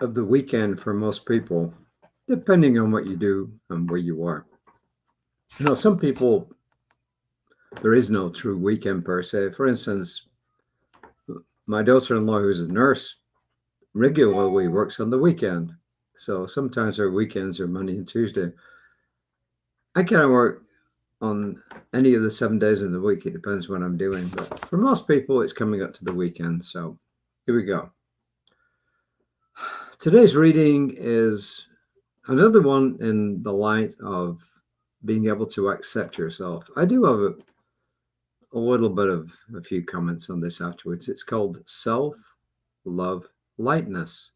of the weekend for most people, depending on what you do and where you are. Some people, there is no true weekend per se. For instance, my daughter-in-law, who's a nurse, regularly works on the weekend. So sometimes our weekends are Monday and Tuesday. I kind of work on any of the 7 days in the week. It depends what I'm doing. But for most people, it's coming up to the weekend. So here we go. Today's reading is another one in the light of being able to accept yourself. I do have a little bit of a few comments on this afterwards. It's called Self-Love Lightness.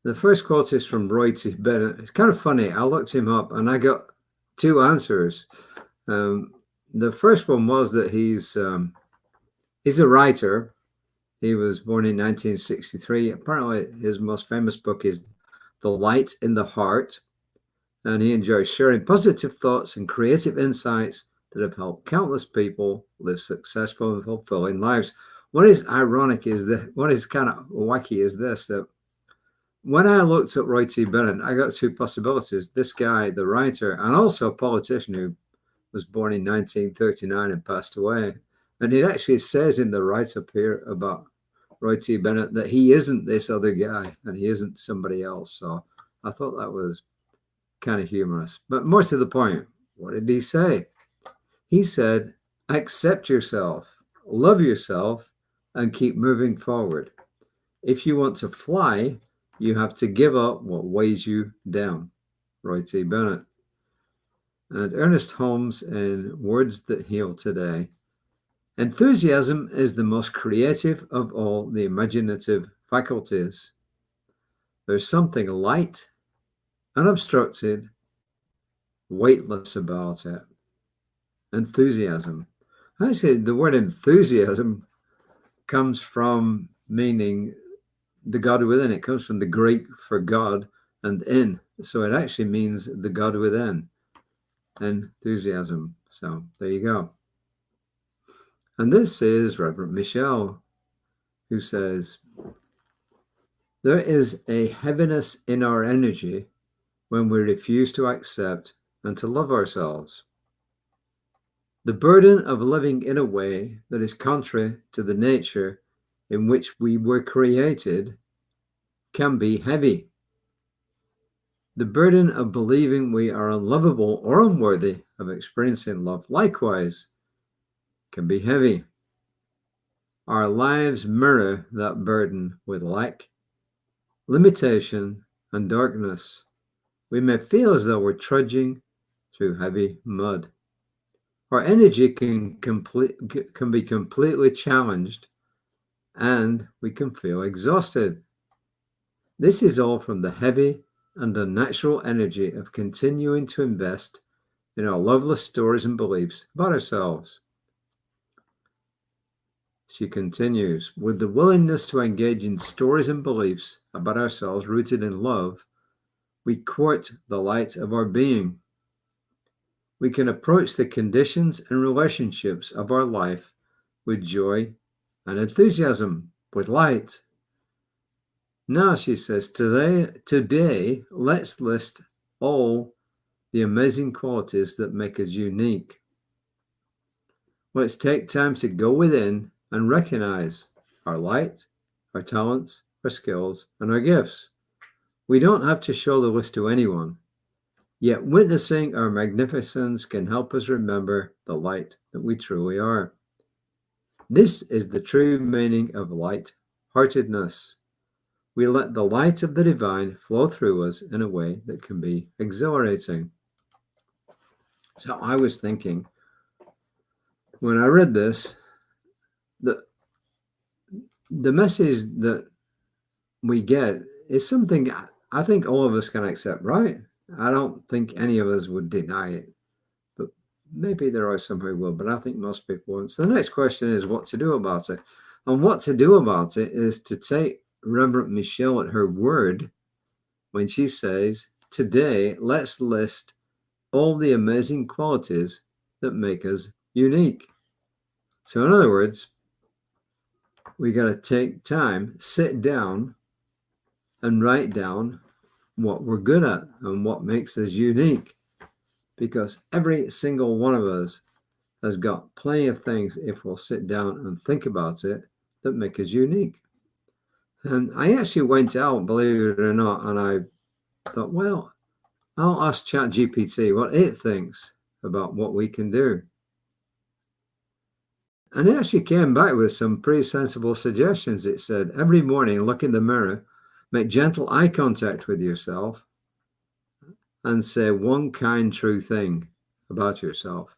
The first quote is from Roy T. Bennett. It's kind of funny. I looked him up and I got two answers. The first one was that he's a writer. He was born in 1963. Apparently, his most famous book is The Light in the Heart, and he enjoys sharing positive thoughts and creative insights that have helped countless people live successful and fulfilling lives. What is ironic is that, what is kind of wacky is this, that when I looked at Roy T. Bennett, I got two possibilities. This guy, the writer, and also a politician who was born in 1939 and passed away. And it actually says in the write-up here about Roy T. Bennett that he isn't this other guy and he isn't somebody else. So I thought that was kind of humorous. But more to the point, what did he say? He said, accept yourself, love yourself, and keep moving forward. If you want to fly, you have to give up what weighs you down. Roy T. Bennett. And Ernest Holmes in Words That Heal Today. Enthusiasm is the most creative of all the imaginative faculties. There's something light, unobstructed, weightless about it. Enthusiasm. Actually, the word enthusiasm comes from meaning the God within. It comes from the Greek for God and in. So it actually means the God within. Enthusiasm. So there you go. And this is Reverend Michelle, who says, there is a heaviness in our energy when we refuse to accept and to love ourselves. The burden of living in a way that is contrary to the nature in which we were created can be heavy. The burden of believing we are unlovable or unworthy of experiencing love likewise can be heavy. Our lives mirror that burden with lack, limitation, and darkness. We may feel as though we're trudging through heavy mud. Our energy can be completely challenged, and we can feel exhausted. This is all from the heavy and unnatural energy of continuing to invest in our loveless stories and beliefs about ourselves. She continues, with the willingness to engage in stories and beliefs about ourselves rooted in love, we court the light of our being. We can approach the conditions and relationships of our life with joy and enthusiasm, with light. Now, she says, today, let's list all the amazing qualities that make us unique. Let's take time to go within and recognize our light, our talents, our skills, and our gifts. We don't have to show the list to anyone, yet witnessing our magnificence can help us remember the light that we truly are. This is the true meaning of light-heartedness. We let the light of the divine flow through us in a way that can be exhilarating. So I was thinking, when I read this, the message that we get is something I think all of us can accept, right? I don't think any of us would deny it, but maybe there are some who will, but I think most people won't. So the next question is what to do about it. And what to do about it is to take Reverend Michelle at her word when she says, today, let's list all the amazing qualities that make us unique. So in other words, we got to take time, sit down, and write down what we're good at and what makes us unique. Because every single one of us has got plenty of things, if we'll sit down and think about it, that make us unique. And I actually went out, believe it or not, and I thought, well, I'll ask ChatGPT what it thinks about what we can do. And it actually came back with some pretty sensible suggestions. It said, every morning, look in the mirror, make gentle eye contact with yourself, and say one kind, true thing about yourself.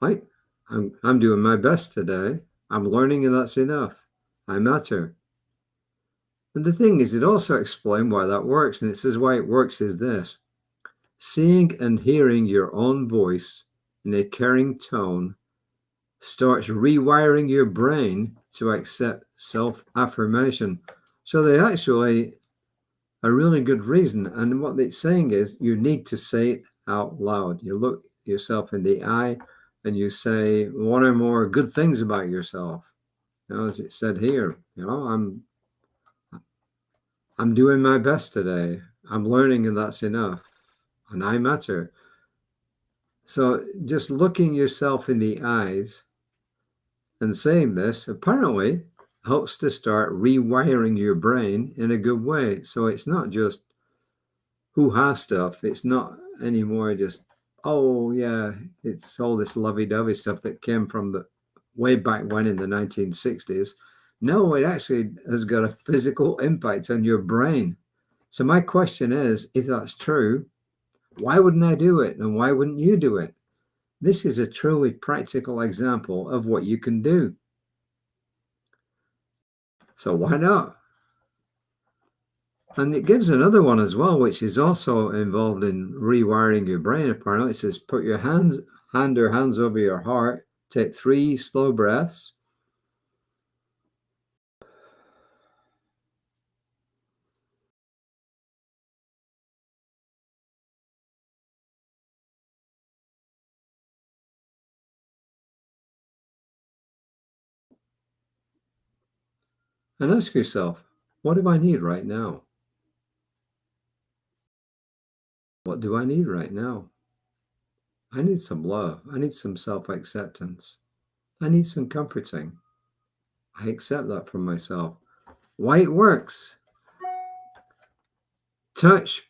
Like, I'm doing my best today. I'm learning, and that's enough. I matter. And the thing is, it also explained why that works. And it says why it works is this: seeing and hearing your own voice in a caring tone starts rewiring your brain to accept self-affirmation. So they actually a really good reason. And what it's saying is you need to say it out loud. You look yourself in the eye and you say one or more good things about yourself. As it said here, I'm doing my best today. I'm learning, and that's enough. And I matter. So just looking yourself in the eyes and saying this apparently helps to start rewiring your brain in a good way. So it's not just who has stuff. It's not anymore just, oh yeah, it's all this lovey-dovey stuff that came from the way back when in the 1960s. No, it actually has got a physical impact on your brain. So my question is, if that's true, why wouldn't I do it? And why wouldn't you do it? This is a truly practical example of what you can do. So why not? And it gives another one as well, which is also involved in rewiring your brain, apparently. It says, put your hand or hands over your heart, take 3 slow breaths. And ask yourself, what do I need right now? What do I need right now? I need some love. I need some self-acceptance. I need some comforting. I accept that from myself. Why it works. Touch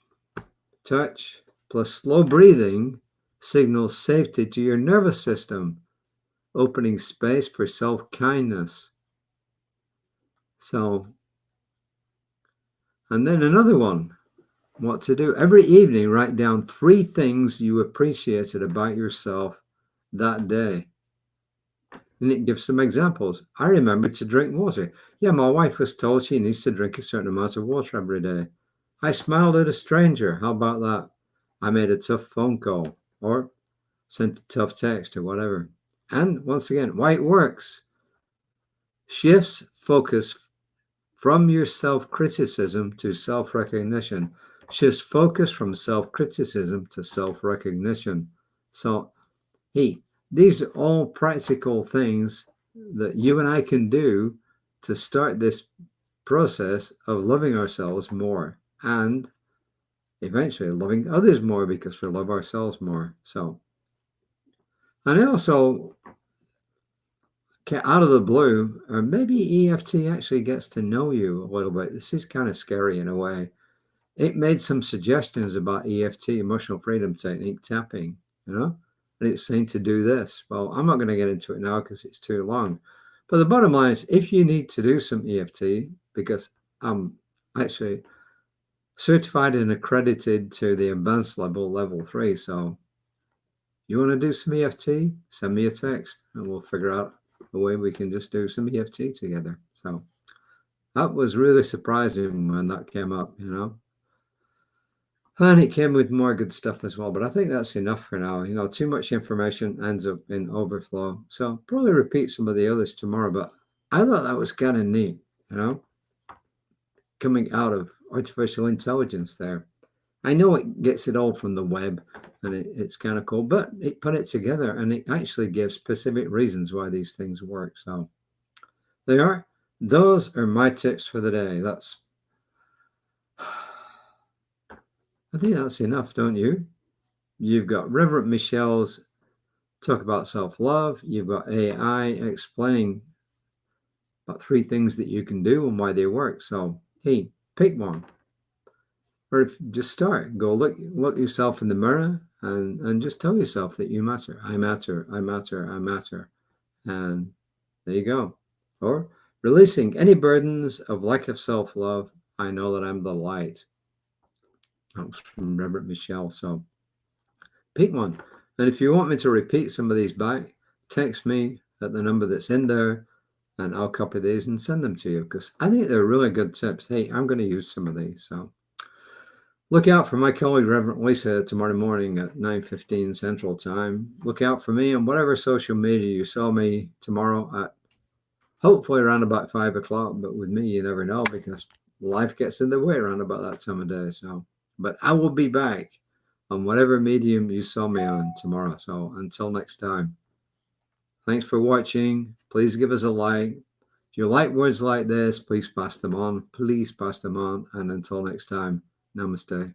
plus slow breathing signals safety to your nervous system, opening space for self-kindness. So, and then another one, what to do. Every evening, write down 3 things you appreciated about yourself that day. And it gives some examples. I remember to drink water. Yeah, my wife was told she needs to drink a certain amount of water every day. I smiled at a stranger. How about that? I made a tough phone call or sent a tough text or whatever. And once again, why it works. Shifts focus from your self-criticism to self-recognition. Shifts focus from self-criticism to self-recognition. So, hey, these are all practical things that you and I can do to start this process of loving ourselves more and eventually loving others more because we love ourselves more. So, and I also, out of the blue, or maybe EFT actually gets to know you a little bit. This is kind of scary in a way. It made some suggestions about EFT, emotional freedom technique, tapping, and it's saying to do this. Well, I'm not going to get into it now because it's too long. But the bottom line is, if you need to do some EFT, because I'm actually certified and accredited to the advanced level 3. So you want to do some EFT, send me a text and we'll figure out a way we can just do some EFT together. So that was really surprising when that came up, And it came with more good stuff as well. But I think that's enough for now. Too much information ends up in overflow. So probably repeat some of the others tomorrow. But I thought that was kind of neat, coming out of artificial intelligence there. I know it gets it all from the web and it's kind of cool, but it put it together and it actually gives specific reasons why these things work. So those are my tips for the day. That's I think that's enough, don't you? You've got Reverend Michelle's talk about self-love. You've got AI explaining about 3 things that you can do and why they work. So, hey, pick one. Or if just start, go look yourself in the mirror and just tell yourself that you matter. I matter, I matter, I matter. And there you go. Or releasing any burdens of lack of self-love. I know that I'm the light. That was from Reverend Michelle. So pick one. And if you want me to repeat some of these back, text me at the number that's in there and I'll copy these and send them to you because I think they're really good tips. Hey, I'm going to use some of these. So look out for my colleague, Reverend Lisa, tomorrow morning at 9:15 Central Time. Look out for me on whatever social media you saw me tomorrow at hopefully around about 5 o'clock. But with me, you never know because life gets in the way around about that time of day. So, but I will be back on whatever medium you saw me on tomorrow. So until next time, thanks for watching. Please give us a like. If you like words like this, please pass them on. Please pass them on. And until next time, namaste.